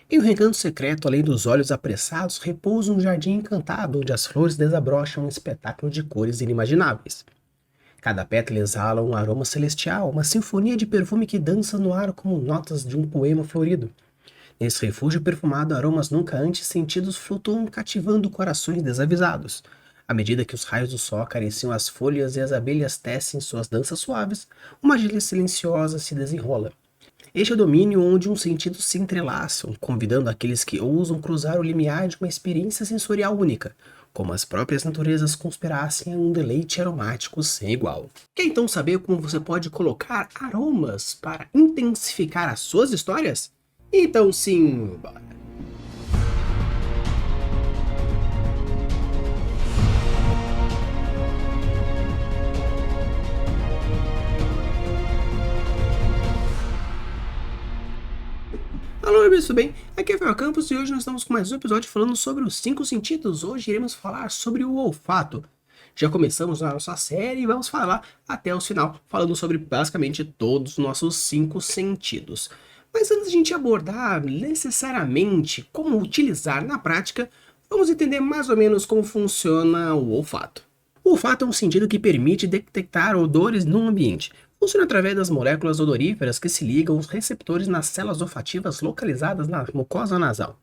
Em um recanto secreto, além dos olhos apressados, repousa um jardim encantado onde as flores desabrocham um espetáculo de cores inimagináveis. Cada pétala exala um aroma celestial, uma sinfonia de perfume que dança no ar como notas de um poema florido. Nesse refúgio perfumado, aromas nunca antes sentidos flutuam cativando corações desavisados. À medida que os raios do sol acariciam as folhas e as abelhas tecem suas danças suaves, uma magia silenciosa se desenrola. Este é o domínio onde uns sentidos se entrelaçam, convidando aqueles que ousam cruzar o limiar de uma experiência sensorial única, como as próprias naturezas conspirassem em um deleite aromático sem igual. Quer então saber como você pode colocar aromas para intensificar as suas histórias? Então sim, bora! Alô, amigos, tudo bem? Aqui é o Rafael Campos e hoje nós estamos com mais um episódio falando sobre os 5 sentidos. Hoje iremos falar sobre o olfato. Já começamos a nossa série e vamos falar até o final, falando sobre basicamente todos os nossos 5 sentidos. Mas antes de a gente abordar necessariamente como utilizar na prática, vamos entender mais ou menos como funciona o olfato. O olfato é um sentido que permite detectar odores num ambiente. Funciona através das moléculas odoríferas que se ligam aos receptores nas células olfativas localizadas na mucosa nasal.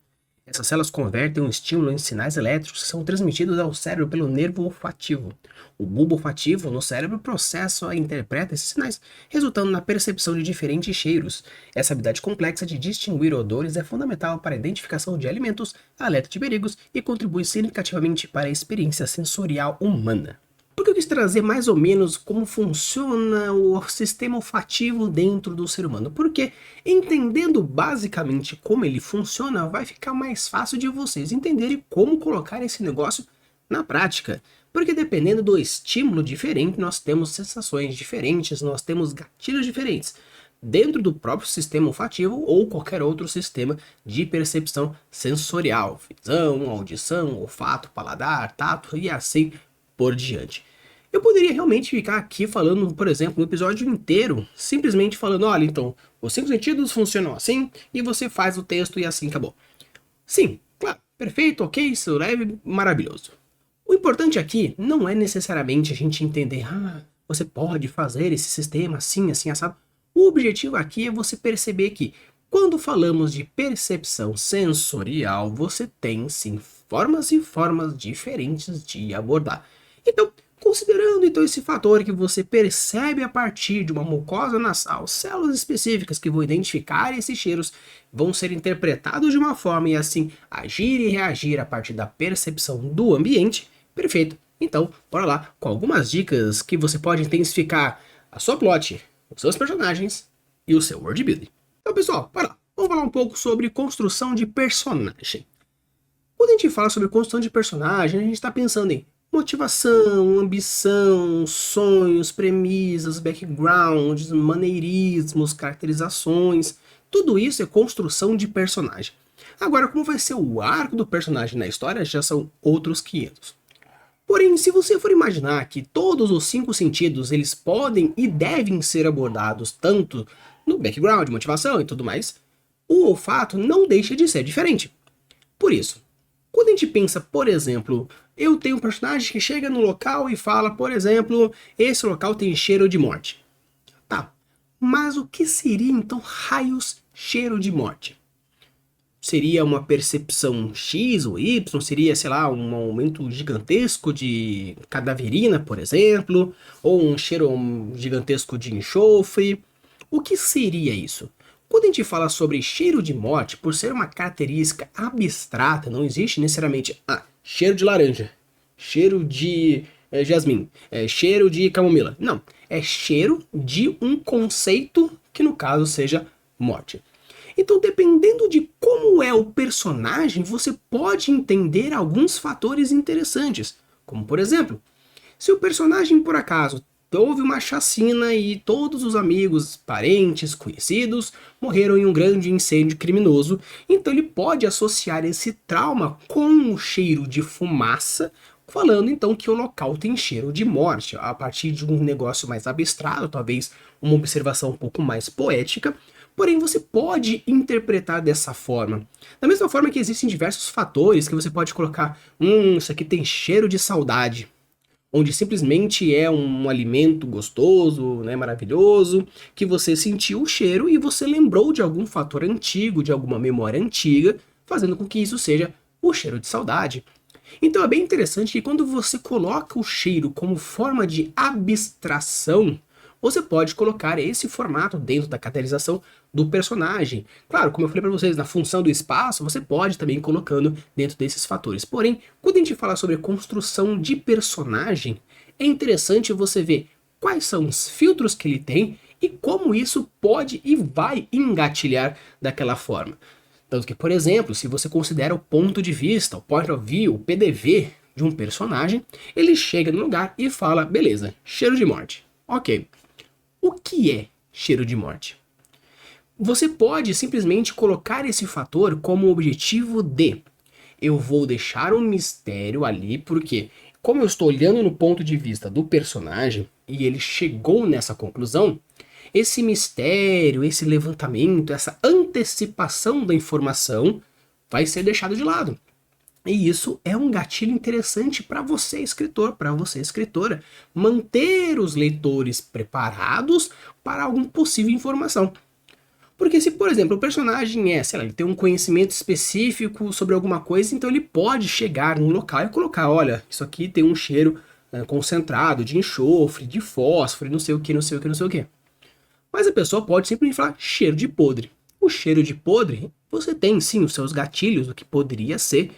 Essas células convertem um estímulo em sinais elétricos que são transmitidos ao cérebro pelo nervo olfativo. O bulbo olfativo no cérebro processa e interpreta esses sinais, resultando na percepção de diferentes cheiros. Essa habilidade complexa de distinguir odores é fundamental para a identificação de alimentos, alerta de perigos e contribui significativamente para a experiência sensorial humana. Por que eu quis trazer mais ou menos como funciona o sistema olfativo dentro do ser humano? Porque entendendo basicamente como ele funciona, vai ficar mais fácil de vocês entenderem como colocar esse negócio na prática. Porque dependendo do estímulo diferente, nós temos sensações diferentes, nós temos gatilhos diferentes dentro do próprio sistema olfativo ou qualquer outro sistema de percepção sensorial, visão, audição, olfato, paladar, tato e assim por diante. Eu poderia realmente ficar aqui falando, por exemplo, um episódio inteiro, simplesmente falando, olha, então, os 5 sentidos funcionam assim, e você faz o texto e assim acabou. Sim, claro, perfeito, ok, isso é maravilhoso. O importante aqui não é necessariamente a gente entender, você pode fazer esse sistema assim, assim, assado. O objetivo aqui é você perceber que, quando falamos de percepção sensorial, você tem sim formas e formas diferentes de abordar. Então, considerando então esse fator que você percebe a partir de uma mucosa nasal, células específicas que vão identificar esses cheiros vão ser interpretados de uma forma e assim agir e reagir a partir da percepção do ambiente, perfeito. Então, bora lá com algumas dicas que você pode intensificar a sua plot, os seus personagens e o seu world building. Então, pessoal, bora lá. Vamos falar um pouco sobre construção de personagem. Quando a gente fala sobre construção de personagem, a gente está pensando em motivação, ambição, sonhos, premissas, backgrounds, maneirismos, caracterizações. Tudo isso é construção de personagem. Agora, como vai ser o arco do personagem na história, já são outros 500. Porém, se você for imaginar que todos os 5 sentidos eles podem e devem ser abordados tanto no background, motivação e tudo mais, o olfato não deixa de ser diferente. Por isso, quando a gente pensa, por exemplo, eu tenho um personagem que chega no local e fala, por exemplo, esse local tem cheiro de morte. Tá, mas o que seria então raios cheiro de morte? Seria uma percepção X ou Y? Seria, sei lá, um aumento gigantesco de cadaverina, por exemplo? Ou um cheiro gigantesco de enxofre? O que seria isso? Quando a gente fala sobre cheiro de morte, por ser uma característica abstrata, não existe necessariamente cheiro de laranja, cheiro de jasmim, cheiro de camomila. Não, é cheiro de um conceito que no caso seja morte. Então, dependendo de como é o personagem, você pode entender alguns fatores interessantes. Como, por exemplo, se o personagem, por acaso, houve uma chacina e todos os amigos, parentes, conhecidos morreram em um grande incêndio criminoso, então ele pode associar esse trauma com o cheiro de fumaça, falando então que o local tem cheiro de morte, a partir de um negócio mais abstrato, talvez uma observação um pouco mais poética, Porém, você pode interpretar dessa forma. Da mesma forma que existem diversos fatores que você pode colocar, isso aqui tem cheiro de saudade, onde simplesmente é um alimento gostoso, né, maravilhoso, que você sentiu o cheiro e você lembrou de algum fator antigo, de alguma memória antiga, fazendo com que isso seja o cheiro de saudade. Então é bem interessante que quando você coloca o cheiro como forma de abstração, você pode colocar esse formato dentro da caracterização do personagem. Claro, como eu falei para vocês, na função do espaço, você pode também ir colocando dentro desses fatores. Porém, quando a gente fala sobre construção de personagem, é interessante você ver quais são os filtros que ele tem e como isso pode e vai engatilhar daquela forma. Tanto que, por exemplo, se você considera o ponto de vista, o point of view, o PDV de um personagem, ele chega no lugar e fala, beleza, cheiro de morte. Ok. O que é cheiro de morte? Você pode simplesmente colocar esse fator como objetivo de eu vou deixar um mistério ali, porque como eu estou olhando no ponto de vista do personagem e ele chegou nessa conclusão, esse mistério, esse levantamento, essa antecipação da informação vai ser deixado de lado. E isso é um gatilho interessante para você, escritor, para você, escritora, manter os leitores preparados para alguma possível informação. Porque se, por exemplo, o personagem sei lá, ele tem um conhecimento específico sobre alguma coisa, então ele pode chegar num local e colocar, olha, isso aqui tem um cheiro concentrado de enxofre, de fósforo, não sei o que, não sei o que, não sei o que. Mas a pessoa pode simplesmente falar cheiro de podre. O cheiro de podre, você tem sim os seus gatilhos do que poderia ser,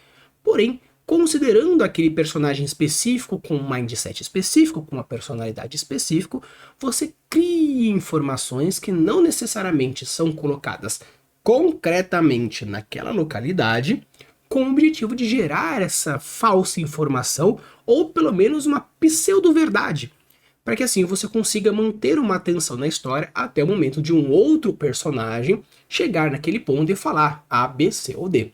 porém, considerando aquele personagem específico, com um mindset específico, com uma personalidade específica, você cria informações que não necessariamente são colocadas concretamente naquela localidade, com o objetivo de gerar essa falsa informação, ou pelo menos uma pseudo-verdade, para que assim você consiga manter uma atenção na história até o momento de um outro personagem chegar naquele ponto e falar A, B, C ou D.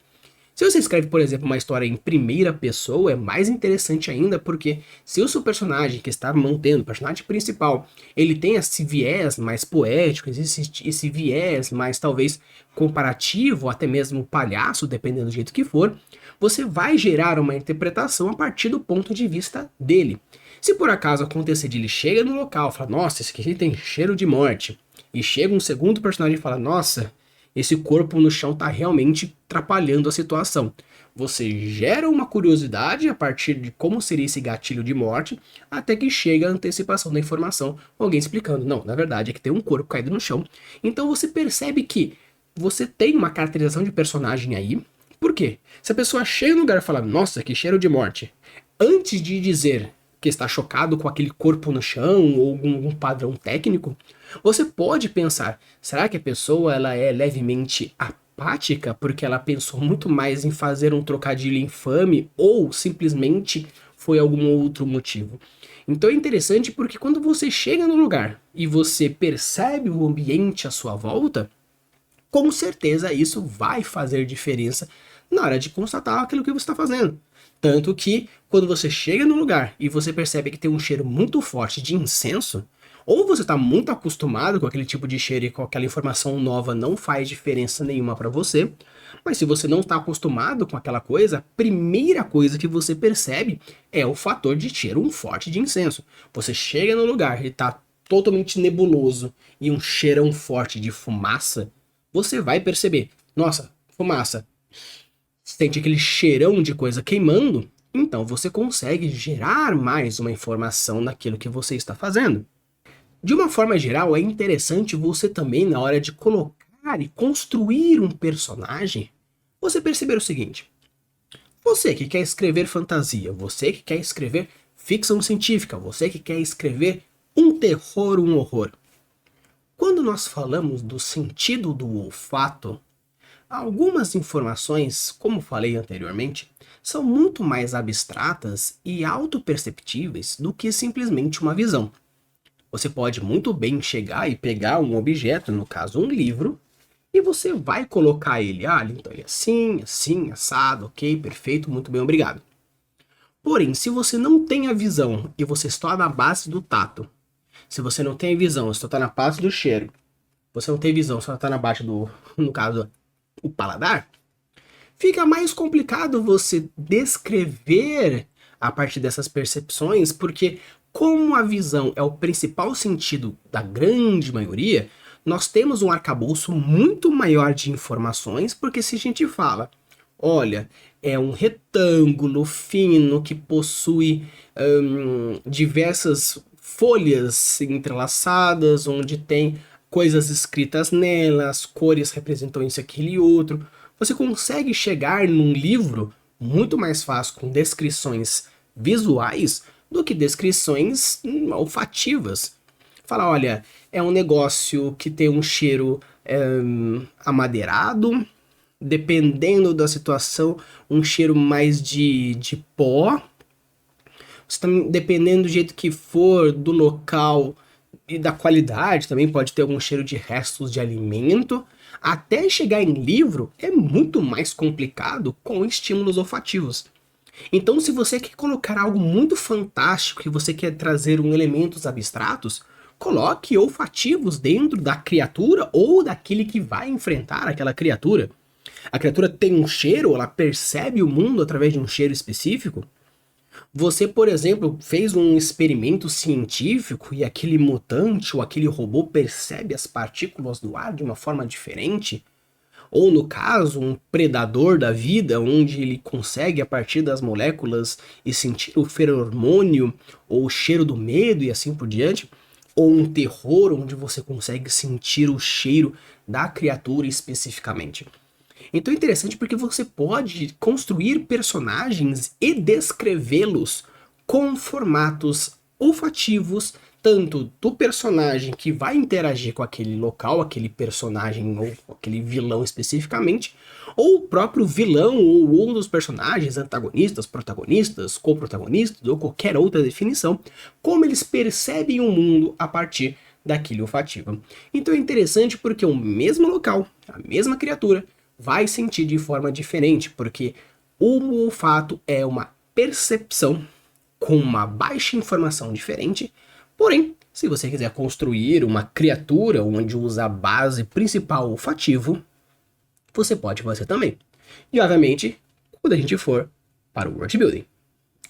Se você escreve, por exemplo, uma história em primeira pessoa, é mais interessante ainda, porque se o seu personagem que está mantendo, o personagem principal, ele tem esse viés mais poético, esse viés mais talvez comparativo, ou até mesmo palhaço, dependendo do jeito que for, você vai gerar uma interpretação a partir do ponto de vista dele. Se por acaso acontecer de ele chega no local e fala, nossa, esse aqui tem cheiro de morte, e chega um segundo personagem e fala, nossa, esse corpo no chão está realmente atrapalhando a situação. Você gera uma curiosidade a partir de como seria esse gatilho de morte, até que chega a antecipação da informação, alguém explicando, não, na verdade é que tem um corpo caído no chão. Então você percebe que você tem uma caracterização de personagem aí. Por quê? Se a pessoa chega no lugar e fala, nossa, que cheiro de morte, antes de dizer que está chocado com aquele corpo no chão ou algum padrão técnico, você pode pensar, será que a pessoa ela é levemente apática porque ela pensou muito mais em fazer um trocadilho infame ou simplesmente foi algum outro motivo? Então é interessante porque quando você chega no lugar e você percebe o ambiente à sua volta, com certeza isso vai fazer diferença na hora de constatar aquilo que você está fazendo. Tanto que, quando você chega no lugar e você percebe que tem um cheiro muito forte de incenso, ou você está muito acostumado com aquele tipo de cheiro e com aquela informação nova não faz diferença nenhuma para você, mas se você não está acostumado com aquela coisa, a primeira coisa que você percebe é o fator de cheiro forte de incenso. Você chega no lugar e está totalmente nebuloso e um cheirão forte de fumaça, você vai perceber, nossa, fumaça, sente aquele cheirão de coisa queimando, então você consegue gerar mais uma informação naquilo que você está fazendo. De uma forma geral, é interessante você também, na hora de colocar e construir um personagem, você perceber o seguinte: você que quer escrever fantasia, você que quer escrever ficção científica, você que quer escrever um terror, um horror. Quando nós falamos do sentido do olfato, algumas informações, como falei anteriormente, são muito mais abstratas e autoperceptíveis do que simplesmente uma visão. Você pode muito bem chegar e pegar um objeto, no caso um livro, e você vai colocar ele, então ele é assim, assim, assado, ok, perfeito, muito bem, obrigado. Porém, se você não tem a visão e você está na base do tato, se você não tem a visão, você está na base do cheiro, você não tem visão, só tá na baixa do, no caso, o paladar, fica mais complicado você descrever a partir dessas percepções, porque como a visão é o principal sentido da grande maioria, nós temos um arcabouço muito maior de informações, porque se a gente fala, olha, é um retângulo fino que possui diversas folhas entrelaçadas, onde tem coisas escritas nelas, cores representam isso, aquilo e outro. Você consegue chegar num livro muito mais fácil com descrições visuais do que descrições olfativas. Fala, olha, é um negócio que tem um cheiro amadeirado, dependendo da situação, um cheiro mais de pó. Dependendo do jeito que for, do local e da qualidade, também pode ter algum cheiro de restos de alimento. Até chegar em livro é muito mais complicado com estímulos olfativos. Então, se você quer colocar algo muito fantástico e você quer trazer elementos abstratos, coloque olfativos dentro da criatura ou daquele que vai enfrentar aquela criatura. A criatura tem um cheiro, ela percebe o mundo através de um cheiro específico. Você, por exemplo, fez um experimento científico e aquele mutante ou aquele robô percebe as partículas do ar de uma forma diferente? Ou, no caso, um predador da vida, onde ele consegue, a partir das moléculas, e sentir o feromônio ou o cheiro do medo e assim por diante? Ou um terror, onde você consegue sentir o cheiro da criatura especificamente? Então é interessante porque você pode construir personagens e descrevê-los com formatos olfativos, tanto do personagem que vai interagir com aquele local, aquele personagem ou aquele vilão especificamente, ou o próprio vilão ou um dos personagens, antagonistas, protagonistas, co-protagonistas ou qualquer outra definição, como eles percebem o mundo a partir daquele olfativo. Então é interessante porque o mesmo local, a mesma criatura, vai sentir de forma diferente, porque o olfato é uma percepção com uma baixa informação diferente. Porém, se você quiser construir uma criatura onde usa a base principal olfativo, você pode fazer também. E obviamente, quando a gente for para o world building.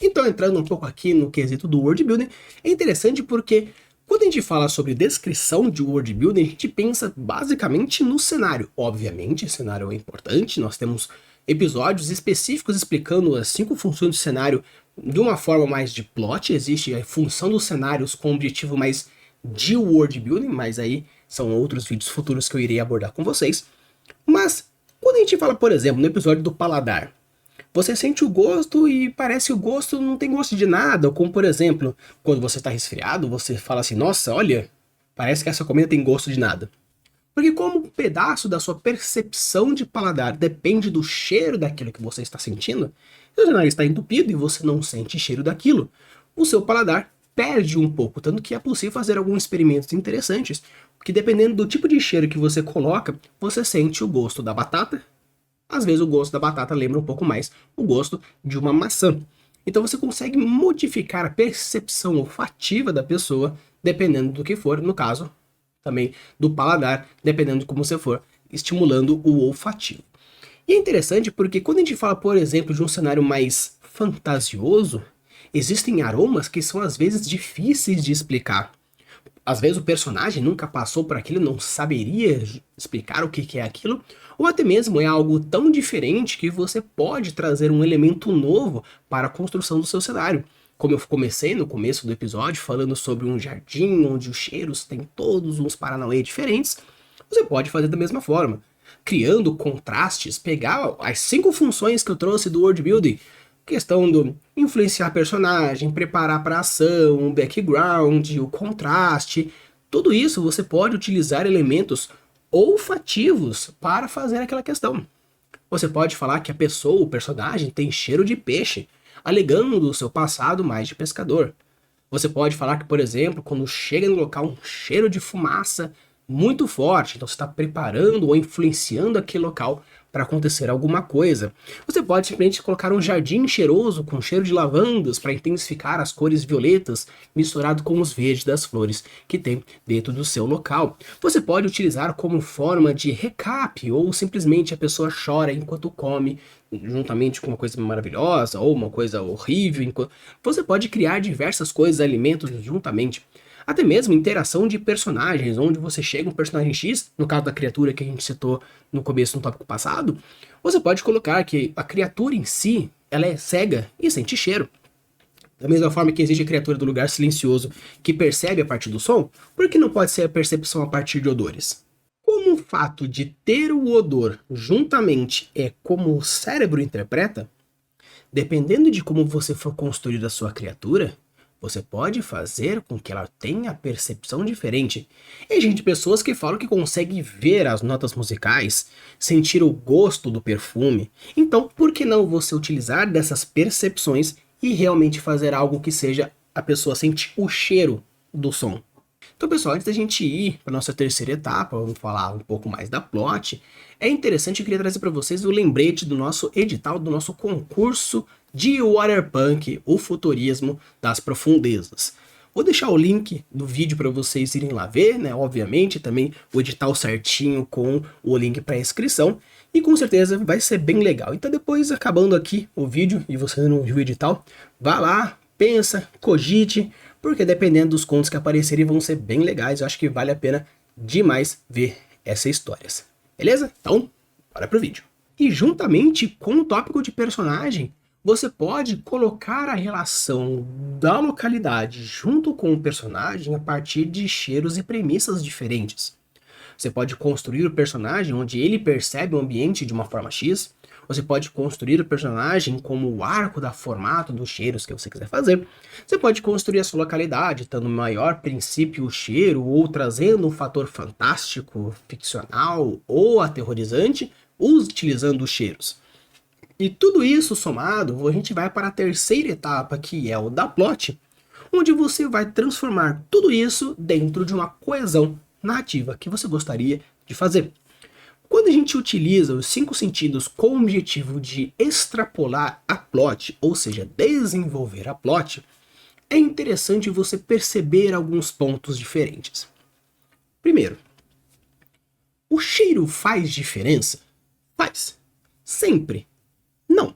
Então, entrando um pouco aqui no quesito do world building, é interessante porque quando a gente fala sobre descrição de world building, a gente pensa basicamente no cenário. Obviamente, o cenário é importante, nós temos episódios específicos explicando as 5 funções do cenário de uma forma mais de plot. Existe a função dos cenários com objetivo mais de world building, mas aí são outros vídeos futuros que eu irei abordar com vocês. Mas quando a gente fala, por exemplo, no episódio do paladar, você sente o gosto e parece que o gosto não tem gosto de nada, como por exemplo, quando você está resfriado, você fala assim, nossa, olha, parece que essa comida tem gosto de nada. Porque como um pedaço da sua percepção de paladar depende do cheiro daquilo que você está sentindo, seu nariz está entupido e você não sente cheiro daquilo, o seu paladar perde um pouco, tanto que é possível fazer alguns experimentos interessantes, que dependendo do tipo de cheiro que você coloca, você sente o gosto da batata. Às vezes o gosto da batata lembra um pouco mais o gosto de uma maçã. Então você consegue modificar a percepção olfativa da pessoa, dependendo do que for, no caso, também do paladar, dependendo de como você for, estimulando o olfativo. E é interessante porque quando a gente fala, por exemplo, de um cenário mais fantasioso, existem aromas que são às vezes difíceis de explicar. Às vezes o personagem nunca passou por aquilo, não saberia explicar o que é aquilo, ou até mesmo é algo tão diferente que você pode trazer um elemento novo para a construção do seu cenário. Como eu comecei no começo do episódio falando sobre um jardim onde os cheiros têm todos uns paranauê diferentes, você pode fazer da mesma forma, criando contrastes, pegar as 5 funções que eu trouxe do world building, questão do influenciar personagem, preparar para ação, o background, o contraste, tudo isso você pode utilizar elementos olfativos para fazer aquela questão. Você pode falar que a pessoa, o personagem, tem cheiro de peixe, alegando do seu passado mais de pescador. Você pode falar que, por exemplo, quando chega no local um cheiro de fumaça muito forte, então você está preparando ou influenciando aquele local para acontecer alguma coisa. Você pode simplesmente colocar um jardim cheiroso com cheiro de lavandas para intensificar as cores violetas misturado com os verdes das flores que tem dentro do seu local. Você pode utilizar como forma de recap ou simplesmente a pessoa chora enquanto come, juntamente com uma coisa maravilhosa ou uma coisa horrível. Você pode criar diversas coisas, alimentos juntamente. Até mesmo interação de personagens, onde você chega um personagem X, no caso da criatura que a gente citou no começo no tópico passado, você pode colocar que a criatura em si, ela é cega e sente cheiro. Da mesma forma que existe a criatura do lugar silencioso que percebe a partir do som, por que não pode ser a percepção a partir de odores? Como o fato de ter o odor juntamente é como o cérebro interpreta, dependendo de como você for construir a sua criatura, você pode fazer com que ela tenha percepção diferente. Existe pessoas que falam que conseguem ver as notas musicais, sentir o gosto do perfume. Então, por que não você utilizar dessas percepções e realmente fazer algo que seja a pessoa sentir o cheiro do som? Então, pessoal, antes da gente ir para nossa terceira etapa, vamos falar um pouco mais da plot, é interessante, eu queria trazer para vocês o lembrete do nosso edital, do nosso concurso de Waterpunk, o futurismo das profundezas. Vou deixar o link do vídeo para vocês irem lá ver, né? Obviamente, também o edital certinho com o link para inscrição. E com certeza vai ser bem legal. Então depois, acabando aqui o vídeo e você não viu o edital, vá lá, pensa, cogite, porque dependendo dos contos que aparecerem vão ser bem legais. Eu acho que vale a pena demais ver essas histórias. Beleza? Então, bora pro vídeo. E juntamente com o tópico de personagem, você pode colocar a relação da localidade junto com o personagem a partir de cheiros e premissas diferentes. Você pode construir o personagem onde ele percebe o ambiente de uma forma X. Você pode construir o personagem como o arco da formato dos cheiros que você quiser fazer. Você pode construir a sua localidade, dando maior princípio o cheiro, ou trazendo um fator fantástico, ficcional ou aterrorizante, utilizando os cheiros. E tudo isso somado, a gente vai para a terceira etapa, que é o da plot, onde você vai transformar tudo isso dentro de uma coesão narrativa que você gostaria de fazer. Quando a gente utiliza os 5 sentidos com o objetivo de extrapolar a plot, ou seja, desenvolver a plot, é interessante você perceber alguns pontos diferentes. Primeiro, o cheiro faz diferença? Faz. Sempre. Não.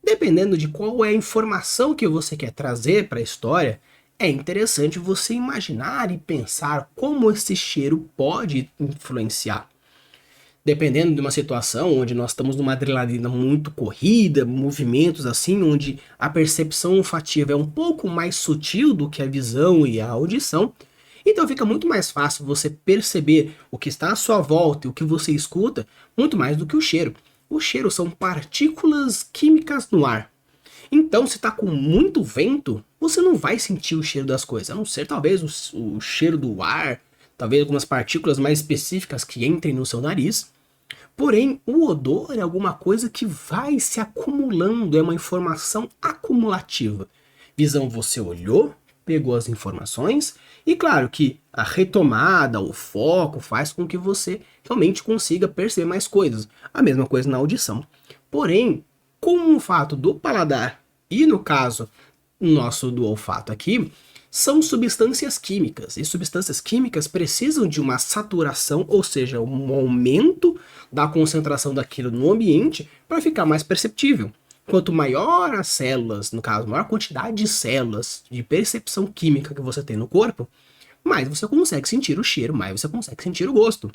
Dependendo de qual é a informação que você quer trazer para a história, é interessante você imaginar e pensar como esse cheiro pode influenciar. Dependendo de uma situação onde nós estamos numa adrenalina muito corrida, movimentos assim, onde a percepção olfativa é um pouco mais sutil do que a visão e a audição, então fica muito mais fácil você perceber o que está à sua volta e o que você escuta, muito mais do que o cheiro. O cheiro são partículas químicas no ar. Então, se está com muito vento, você não vai sentir o cheiro das coisas, a não ser talvez o cheiro do ar, talvez algumas partículas mais específicas que entrem no seu nariz. Porém, o odor é alguma coisa que vai se acumulando, é uma informação acumulativa. Visão, você olhou, pegou as informações, e claro que a retomada, o foco faz com que você realmente consiga perceber mais coisas. A mesma coisa na audição. Porém, com o fato do paladar, e no caso nosso do olfato aqui, são substâncias químicas, e substâncias químicas precisam de uma saturação, ou seja, um aumento da concentração daquilo no ambiente para ficar mais perceptível. Quanto maior as células, no caso, maior quantidade de células de percepção química que você tem no corpo, mais você consegue sentir o cheiro, mais você consegue sentir o gosto.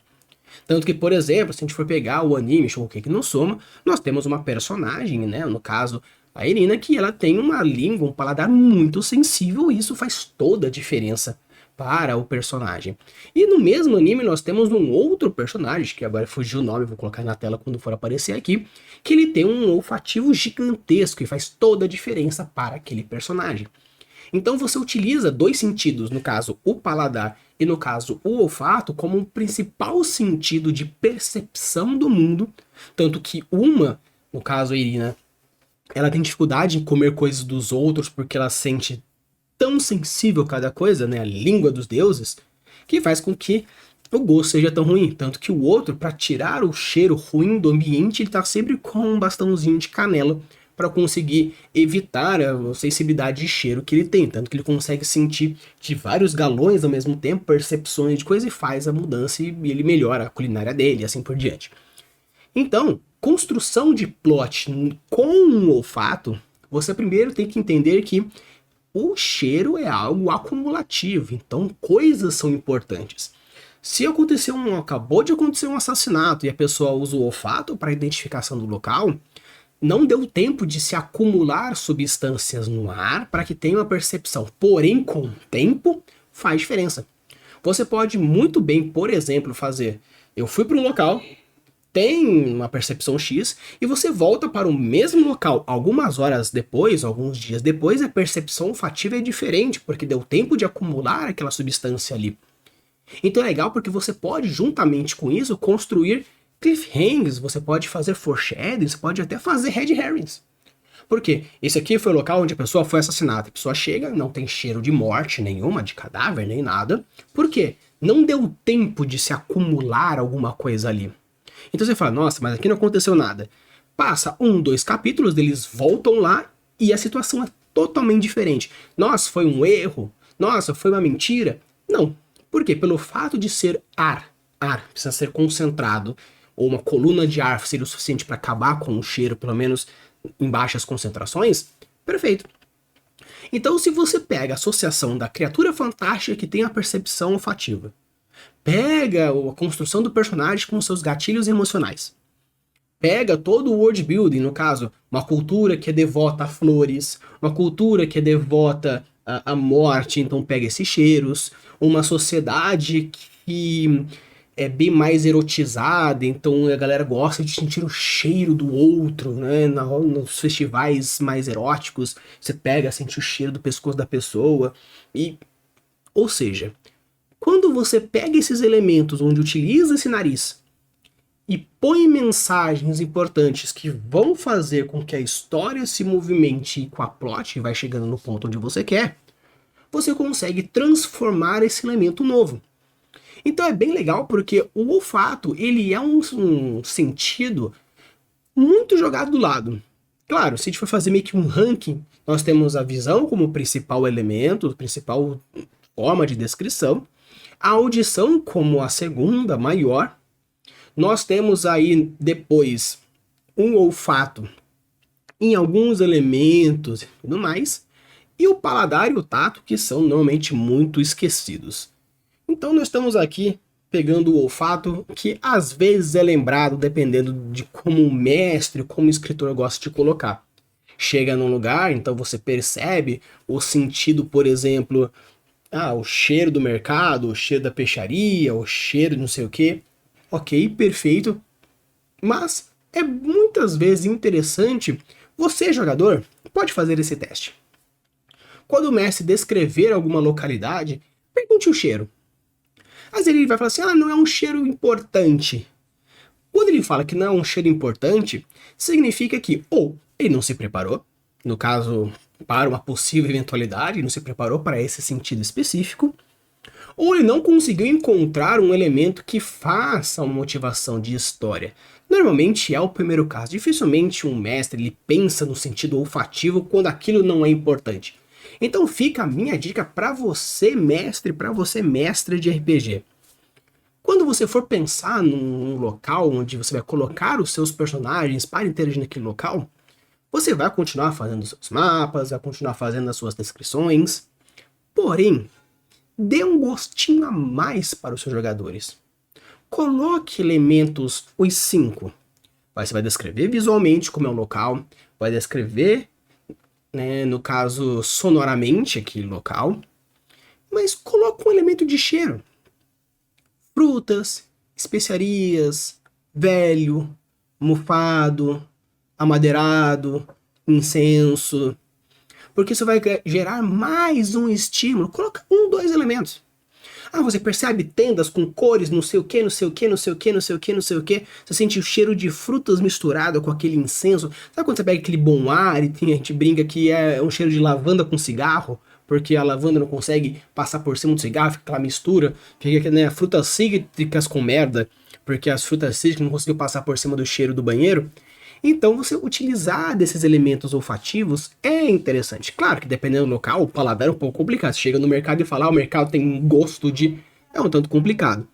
Tanto que, por exemplo, se a gente for pegar o anime Shokugeki no Soma, nós temos uma personagem, né, no caso a Irina, que ela tem uma língua, um paladar muito sensível, e isso faz toda a diferença para o personagem. E no mesmo anime nós temos um outro personagem, que agora fugiu o nome, vou colocar na tela quando for aparecer aqui, que ele tem um olfativo gigantesco e faz toda a diferença para aquele personagem. Então você utiliza 2 sentidos, no caso o paladar e no caso o olfato, como um principal sentido de percepção do mundo, tanto que no caso a Irina, ela tem dificuldade em comer coisas dos outros porque ela sente tão sensível cada coisa, né, a língua dos deuses, que faz com que o gosto seja tão ruim. Tanto que o outro, para tirar o cheiro ruim do ambiente, ele tá sempre com um bastãozinho de canela para conseguir evitar a sensibilidade de cheiro que ele tem. Tanto que ele consegue sentir de vários galões ao mesmo tempo, percepções de coisa, e faz a mudança e ele melhora a culinária dele e assim por diante. Então, construção de plot com o olfato, você primeiro tem que entender que o cheiro é algo acumulativo, então coisas são importantes. Se acabou de acontecer um assassinato e a pessoa usa o olfato para identificação do local, não deu tempo de se acumular substâncias no ar para que tenha uma percepção. Porém, com o tempo, faz diferença. Você pode muito bem, por exemplo, fazer: eu fui para um local, tem uma percepção X, e você volta para o mesmo local algumas horas depois, alguns dias depois, a percepção olfativa é diferente, porque deu tempo de acumular aquela substância ali. Então é legal porque você pode, juntamente com isso, construir cliffhangers, você pode fazer foreshadowing, você pode até fazer red herrings. Por quê? Esse aqui foi o local onde a pessoa foi assassinada. A pessoa chega, não tem cheiro de morte nenhuma, de cadáver, nem nada. Por quê? Não deu tempo de se acumular alguma coisa ali. Então você fala: nossa, mas aqui não aconteceu nada. Passa 2 capítulos, eles voltam lá e a situação é totalmente diferente. Nossa, foi um erro? Nossa, foi uma mentira? Não. Por quê? Pelo fato de ser ar precisa ser concentrado, ou uma coluna de ar seria o suficiente para acabar com o cheiro, pelo menos em baixas concentrações, perfeito. Então, se você pega a associação da criatura fantástica que tem a percepção olfativa, pega a construção do personagem com seus gatilhos emocionais, pega todo o world building, no caso, uma cultura que é devota a flores, uma cultura que é devota à morte, então pega esses cheiros, uma sociedade que é bem mais erotizada, então a galera gosta de sentir o cheiro do outro, né? Nos festivais mais eróticos, você pega, sente o cheiro do pescoço da pessoa, ou seja, quando você pega esses elementos onde utiliza esse nariz e põe mensagens importantes que vão fazer com que a história se movimente com a plot e vai chegando no ponto onde você quer, você consegue transformar esse elemento novo. Então é bem legal porque o olfato, ele é um sentido muito jogado do lado. Claro, se a gente for fazer meio que um ranking, nós temos a visão como principal elemento, principal forma de descrição, a audição como a segunda maior, nós temos aí depois um olfato em alguns elementos e tudo mais, e o paladar e o tato, que são normalmente muito esquecidos. Então nós estamos aqui pegando o olfato, que às vezes é lembrado dependendo de como o mestre, como o escritor gosta de colocar. Chega num lugar, então você percebe o sentido, por exemplo, o cheiro do mercado, o cheiro da peixaria, o cheiro de não sei o que. Ok, perfeito. Mas é muitas vezes interessante, você, jogador, pode fazer esse teste. Quando o mestre descrever alguma localidade, pergunte o cheiro. Às vezes ele vai falar assim: não é um cheiro importante. Quando ele fala que não é um cheiro importante, significa que ou ele não se preparou, no caso, para uma possível eventualidade, não se preparou para esse sentido específico, ou ele não conseguiu encontrar um elemento que faça uma motivação de história. Normalmente é o primeiro caso. Dificilmente um mestre ele pensa no sentido olfativo quando aquilo não é importante. Então fica a minha dica para você mestre de RPG. Quando você for pensar num local onde você vai colocar os seus personagens para interagir naquele local, você vai continuar fazendo os seus mapas, vai continuar fazendo as suas descrições, porém, dê um gostinho a mais para os seus jogadores. Coloque elementos, os 5. Você vai descrever visualmente como é o local, vai descrever, no caso, sonoramente aquele local, mas coloque um elemento de cheiro. Frutas, especiarias, velho, mofado, amadeirado, incenso, porque isso vai gerar mais um estímulo. Coloca 2 elementos. Você percebe tendas com cores, não sei o que, não sei o que, não sei o que, não sei o que, não sei o que. Você sente o cheiro de frutas misturado com aquele incenso. Sabe quando você pega aquele bom ar e a gente brinca que é um cheiro de lavanda com cigarro? porque a lavanda não consegue passar por cima do cigarro, fica aquela mistura, fica, né, frutas cítricas com merda, porque as frutas cítricas não conseguiu passar por cima do cheiro do banheiro. Então você utilizar desses elementos olfativos é interessante. Claro que dependendo do local, o paladar é um pouco complicado. Você chega no mercado e fala, o mercado tem um gosto de... é um tanto complicado.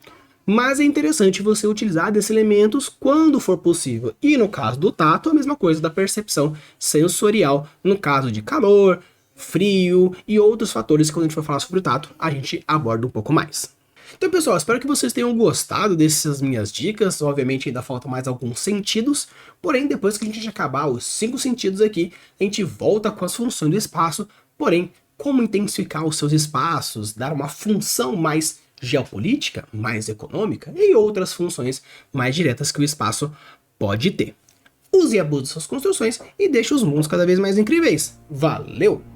Mas é interessante você utilizar desses elementos quando for possível. E no caso do tato, a mesma coisa da percepção sensorial, no caso de calor, frio e outros fatores que quando a gente for falar sobre o tato, a gente aborda um pouco mais. Então, pessoal, espero que vocês tenham gostado dessas minhas dicas. Obviamente ainda faltam mais alguns sentidos, porém depois que a gente acabar os 5 sentidos aqui, a gente volta com as funções do espaço, porém como intensificar os seus espaços, dar uma função mais geopolítica, mais econômica e outras funções mais diretas que o espaço pode ter. Use e abuse suas construções e deixe os mundos cada vez mais incríveis. Valeu!